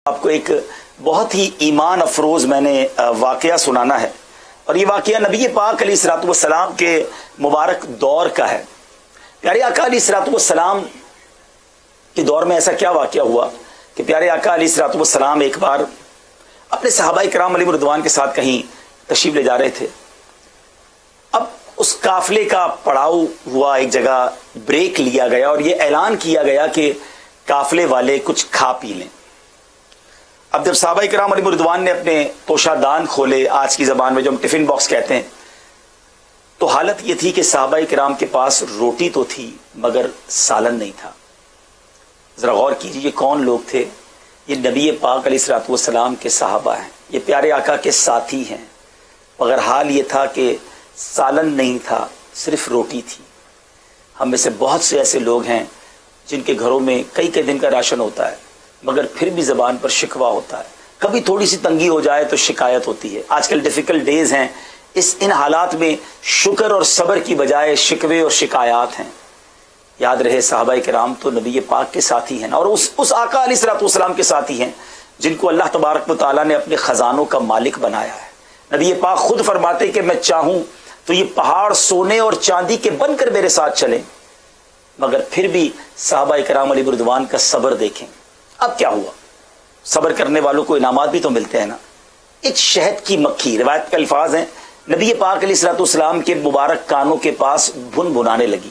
آپ کو ایک بہت ہی ایمان افروز میں نے واقعہ سنانا ہے، اور یہ واقعہ نبی پاک علیہ الصلوۃ والسلام کے مبارک دور کا ہے۔ پیارے آقا علیہ الصلوۃ والسلام کے دور میں ایسا کیا واقعہ ہوا کہ پیارے آقا علیہ الصلوۃ والسلام ایک بار اپنے صحابہ کرام علیہ رضوان کے ساتھ کہیں تشریف لے جا رہے تھے۔ اب اس قافلے کا پڑاؤ ہوا، ایک جگہ بریک لیا گیا اور یہ اعلان کیا گیا کہ قافلے والے کچھ کھا پی لیں۔ اب جب صحابہ کرام علیہ رضوان نے اپنے توشہ دان کھولے، آج کی زبان میں جو ہم ٹفن باکس کہتے ہیں، تو حالت یہ تھی کہ صحابہ کرام کے پاس روٹی تو تھی مگر سالن نہیں تھا۔ ذرا غور کیجیے یہ کون لوگ تھے؟ یہ نبی پاک علیہ الصلوۃ والسلام کے صحابہ ہیں، یہ پیارے آقا کے ساتھی ہیں، مگر حال یہ تھا کہ سالن نہیں تھا، صرف روٹی تھی۔ ہم میں سے بہت سے ایسے لوگ ہیں جن کے گھروں میں کئی کئی دن کا راشن ہوتا ہے، مگر پھر بھی زبان پر شکوہ ہوتا ہے، کبھی تھوڑی سی تنگی ہو جائے تو شکایت ہوتی ہے۔ آج کل ڈیفیکلٹ ڈیز ہیں، ان حالات میں شکر اور صبر کی بجائے شکوے اور شکایات ہیں۔ یاد رہے صحابہ کرام تو نبی پاک کے ساتھی ہیں، اور اس آقا علیہ الصلوۃ والسلام کے ساتھی ہیں جن کو اللہ تبارک و تعالیٰ نے اپنے خزانوں کا مالک بنایا ہے۔ نبی پاک خود فرماتے کہ میں چاہوں تو یہ پہاڑ سونے اور چاندی کے بن کر میرے ساتھ چلیں، مگر پھر بھی صحابہ کرام علیہ رضوان کا صبر دیکھیں۔ اب کیا ہوا؟ صبر کرنے والوں کو انعامات بھی تو ملتے ہیں نا۔ ایک شہد کی مکھی، روایت کے الفاظ ہیں، نبی پاک علیہ الصلوۃ والسلام کے مبارک کانوں کے پاس بھن بھنانے لگی۔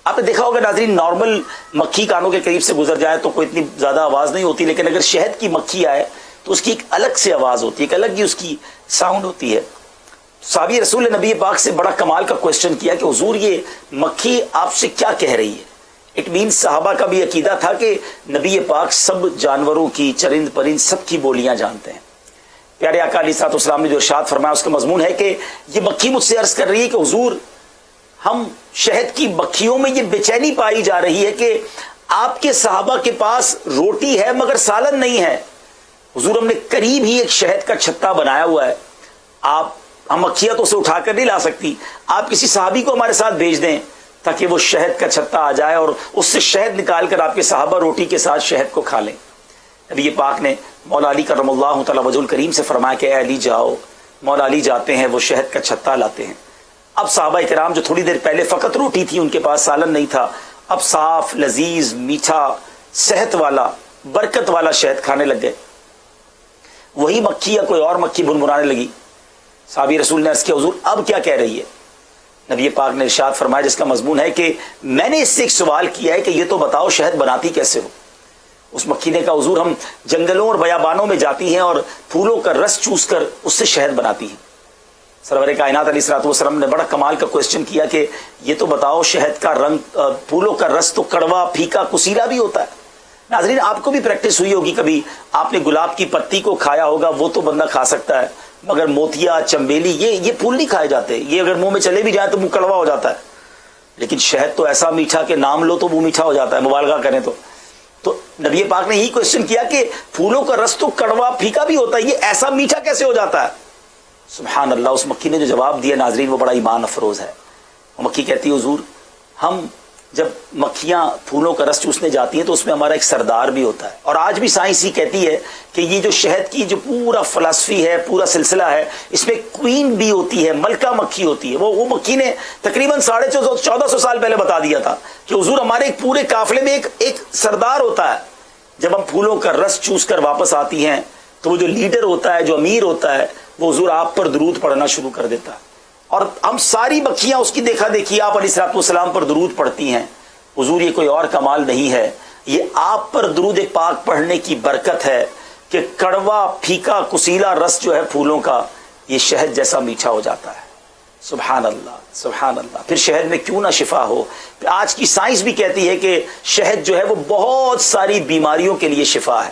آپ نے دیکھا ہوگا ناظرین، نارمل مکھی کانوں کے قریب سے گزر جائے تو کوئی اتنی زیادہ آواز نہیں ہوتی، لیکن اگر شہد کی مکھی آئے تو اس کی ایک الگ سے آواز ہوتی ہے، ایک الگ ہی اس کی ساؤنڈ ہوتی ہے۔ صحابی رسول نے نبی پاک سے بڑا کمال کا کوشچن کیا کہ حضور یہ مکھی آپ سے کیا کہہ رہی ہے؟ اٹ مینس صحابہ کا بھی عقیدہ تھا کہ نبی پاک سب جانوروں کی، چرند پرند سب کی بولیاں جانتے ہیں۔ پیارے آقا علیہ الصلوۃ والسلام نے جو ارشاد فرمایا اس کا مضمون ہے کہ یہ مکھی مجھ سے عرض کر رہی ہے کہ حضور ہم شہد کی مکھیوں میں یہ بے چینی پائی جا رہی ہے کہ آپ کے صحابہ کے پاس روٹی ہے مگر سالن نہیں ہے۔ حضور ہم نے قریب ہی ایک شہد کا چھتا بنایا ہوا ہے، ہم مکھیاں تو اسے اٹھا کر نہیں لا سکتی، آپ کسی صحابی کو ہمارے ساتھ بھیج دیں تاکہ وہ شہد کا چھتا آ جائے اور اس سے شہد نکال کر آپ کے صحابہ روٹی کے ساتھ شہد کو کھا لیں۔ نبی پاک نے مولا علی کرم اللہ تعالی وجہ الکریم سے فرمایا کہ اے علی جاؤ۔ مولا علی جاتے ہیں، وہ شہد کا چھتا لاتے ہیں۔ اب صحابہ کرام جو تھوڑی دیر پہلے فقط روٹی تھی، ان کے پاس سالن نہیں تھا، اب صاف لذیذ میٹھا صحت والا برکت والا شہد کھانے لگ گئے۔ وہی مکھی یا کوئی اور مکھی بنبنانے لگی۔ صحابی رسول نے عرض کیا حضور اب کیا کہہ رہی ہے؟ نبی پاک نے ارشاد فرمایا جس کا مضمون ہے کہ میں نے اس سے ایک سوال کیا ہے کہ یہ تو بتاؤ شہد بناتی کیسے ہو؟ اس مکھی نے کہا حضور ہم جنگلوں اور بیابانوں میں جاتی ہیں اور پھولوں کا رس چوس کر اس سے شہد بناتی ہیں۔ سرور کائنات علیہ الصلوۃ والسلام نے بڑا کمال کا کوشچن کیا کہ یہ تو بتاؤ شہد کا رنگ، پھولوں کا رس تو کڑوا پھیکا کسیلا بھی ہوتا ہے۔ ناظرین آپ کو بھی پریکٹس ہوئی ہوگی، کبھی آپ نے گلاب کی پتی کو کھایا ہوگا، وہ تو بندہ کھا سکتا ہے، مگر موتیا، چمبیلی یہ پھول نہیں کھائے جاتے، یہ اگر منہ میں چلے بھی جائیں تو منہ کڑوا ہو جاتا ہے۔ لیکن شہد تو ایسا میٹھا کہ نام لو تو منہ میٹھا ہو جاتا ہے، مبالغہ کریں تو نبی پاک نے یہی کوشچن کیا کہ پھولوں کا رس تو کڑوا پھیکا بھی ہوتا ہے، یہ ایسا میٹھا کیسے ہو جاتا ہے؟ سبحان اللہ، اس مکھی نے جو جواب دیا ناظرین وہ بڑا ایمان افروز ہے۔ وہ مکھی کہتی ہے حضور ہم جب مکھیاں پھولوں کا رس چوسنے جاتی ہیں تو اس میں ہمارا ایک سردار بھی ہوتا ہے، اور آج بھی سائنس ہی کہتی ہے کہ یہ جو شہد کی جو پورا فلسفی ہے، پورا سلسلہ ہے، اس میں کوئین بھی ہوتی ہے، ملکہ مکھی ہوتی ہے۔ وہ مکھی نے تقریباً 1450 سال پہلے بتا دیا تھا کہ حضور ہمارے ایک پورے قافلے میں ایک سردار ہوتا ہے۔ جب ہم پھولوں کا رس چوس کر واپس آتی ہیں تو وہ جو لیڈر ہوتا ہے، جو امیر ہوتا ہے، وہ حضور آپ پر درود پڑھنا شروع کر دیتا ہے، اور ہم ساری مکھیاں اس کی دیکھا دیکھی آپ علیہ الصلوۃ والسلام پر درود پڑھتی ہیں۔ حضور یہ کوئی اور کمال نہیں ہے، یہ آپ پر درود پاک پڑھنے کی برکت ہے کہ کڑوا پھیکا کسیلا رس جو ہے پھولوں کا یہ شہد جیسا میٹھا ہو جاتا ہے۔ سبحان اللہ سبحان اللہ۔ پھر شہد میں کیوں نہ شفا ہو؟ آج کی سائنس بھی کہتی ہے کہ شہد جو ہے وہ بہت ساری بیماریوں کے لیے شفا ہے۔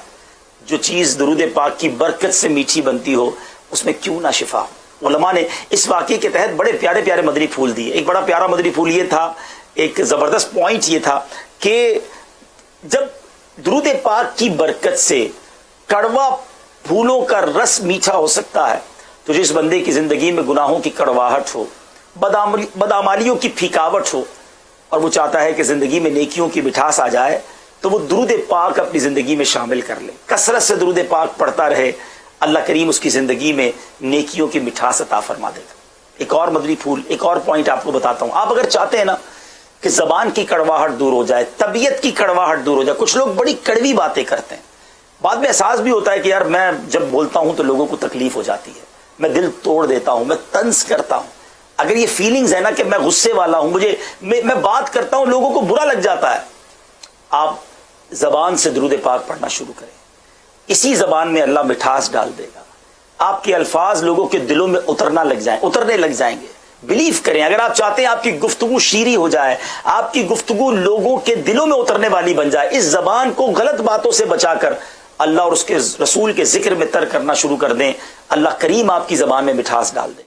جو چیز درود پاک کی برکت سے میٹھی بنتی ہو اس میں کیوں نہ شفا ہو؟ علماء نے اس واقعے کے تحت بڑے پیارے پیارے مدنی پھول دیے۔ ایک بڑا پیارا مدنی پھول یہ تھا، ایک زبردست پوائنٹ یہ تھا کہ جب درود پاک کی برکت سے کڑوا پھولوں کا رس میٹھا ہو سکتا ہے تو جس بندے کی زندگی میں گناہوں کی کڑواہٹ ہو، بدعمالیوں کی پھیکاوٹ ہو، اور وہ چاہتا ہے کہ زندگی میں نیکیوں کی مٹھاس آ جائے، تو وہ درود پاک اپنی زندگی میں شامل کر لے, کثرت سے درود پاک پڑھتا رہے, اللہ کریم اس کی زندگی میں نیکیوں کی مٹھاس عطا فرما دے گا. ایک اور مدنی پھول, ایک اور پوائنٹ آپ کو بتاتا ہوں. آپ اگر چاہتے ہیں نا کہ زبان کی کڑواہٹ دور ہو جائے, طبیعت کی کڑواہٹ دور ہو جائے, کچھ لوگ بڑی کڑوی باتیں کرتے ہیں, بعد میں احساس بھی ہوتا ہے کہ یار میں جب بولتا ہوں تو لوگوں کو تکلیف ہو جاتی ہے, میں دل توڑ دیتا ہوں, میں طنز کرتا ہوں. اگر یہ فیلنگز ہے نا کہ میں غصے والا ہوں, میں بات کرتا ہوں لوگوں کو برا لگ جاتا ہے, آپ زبان سے درود پاک پڑھنا شروع کریں. اسی زبان میں اللہ مٹھاس ڈال دے گا, آپ کے الفاظ لوگوں کے دلوں میں اترنے لگ جائیں گے. بلیو کریں, اگر آپ چاہتے ہیں آپ کی گفتگو شیریں ہو جائے, آپ کی گفتگو لوگوں کے دلوں میں اترنے والی بن جائے, اس زبان کو غلط باتوں سے بچا کر اللہ اور اس کے رسول کے ذکر میں تر کرنا شروع کر دیں, اللہ کریم آپ کی زبان میں مٹھاس ڈال دے.